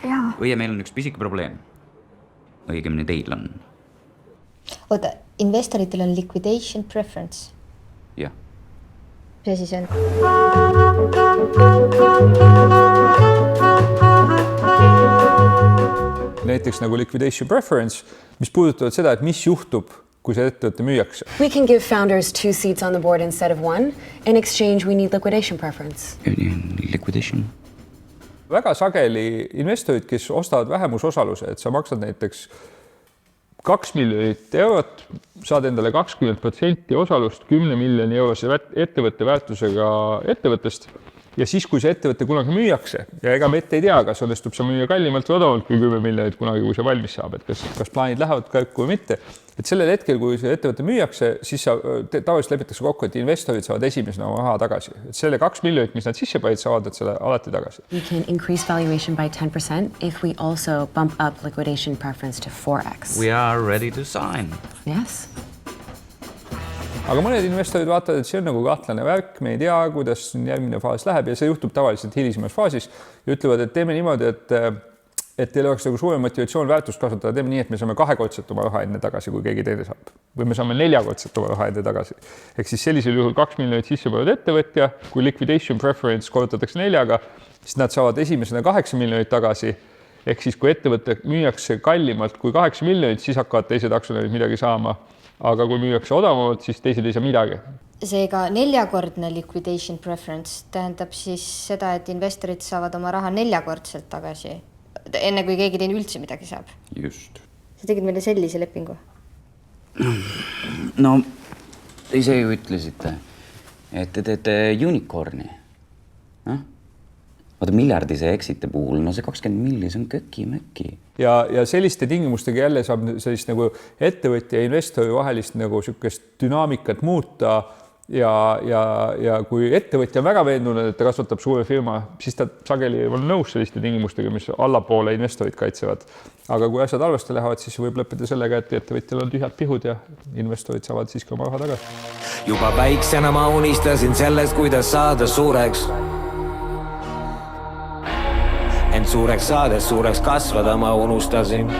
Jaa. Õie, meil on üks pisike probleem. Õigemini teil on. Oota, investoritel on liquidation preference. Jah. Mis asi see on? Näiteks nagu liquidation preference, mis puudutavad seda, et mis juhtub, kui see ettevõtte müüakse. We can give founders 2 seats on the board instead of 1. In exchange, we need liquidation preference. Liquidation? Väga sageli investorid, kes ostavad vähemusosaluse, et sa maksad näiteks 2 miljonit eurot, saad endale 20% osalust 10 miljoni eurose ettevõtte väärtusega ettevõttest. Ja siis, kui see ettevõtte kunagi müüakse, ja ega me ette ei tea, kas õnnestub see müüa kallimalt või odavalt kui 10 miljonit kunagi, kui see valmis saab, et kas plaanid lähevad käiku või mitte. Et sellel hetkel, kui see ettevõtte müüakse, siis tavaliselt lepitakse kokku, et investorid saavad esimesena oma raha tagasi. Et selle 2 miljonit, mis nad sisse panid, saavad selle alati tagasi. We can increase valuation by 10% if we also bump up liquidation preference to 4x. We are ready to sign. Yes. Aga mõned investorid vaatavad, et see on nagu kahtlane värk, me ei tea, kuidas järgmine faas läheb ja see juhtub tavaliselt hilisemas faasis ja ütlevad, et teeme niimoodi, et teil oleks nagu suurem motivatsioon väärtust kasutada, teeme nii, et me saame 2-kordselt oma raha enne tagasi, kui keegi teine saab. Või me saame 4-kordselt oma raha enne tagasi. Ehk siis sellisel juhul 2 miljonit sisse pannud ettevõtja, kui liquidation preference korrutatakse 4-ga, siis nad saavad esimesena 8 miljonit tagasi. Ehk siis kui ettevõtte müüakse kallimalt kui 8 miljonit, siis hakkavad teised aktsionärid midagi saama. Aga kui müüakse odavamalt, siis teised ei saa midagi. Seega 4-kordne liquidation preference tähendab siis seda, et investorid saavad oma raha 4-kordselt tagasi, enne kui keegi teine üldse midagi saab. Just. Sa tegid meile sellise lepingu? No, ise ju ütlesite, et te teete unicorni. Vaata miljardise exite puhul, no see 20 milli, see on köki-möki. Ja selliste tingimustega jälle saab sellist nagu ettevõtja ja investori vahelist nagu sükest dünaamikat muuta ja kui ettevõtja on väga veendunud, et ta kasvatab suure firma, siis ta sageli on nõus selliste tingimustega, mis allapoole investorid kaitsevad. Aga kui asjad halvasti lähevad, siis võib lõppeda sellega, et ettevõtjal on tühjad pihud ja investorid saavad siiski oma raha tagasi. Juba väiksena ma unistasin sellest, kuidas saada suureks. Ent suureks saades suureks kasvada ma unustasin.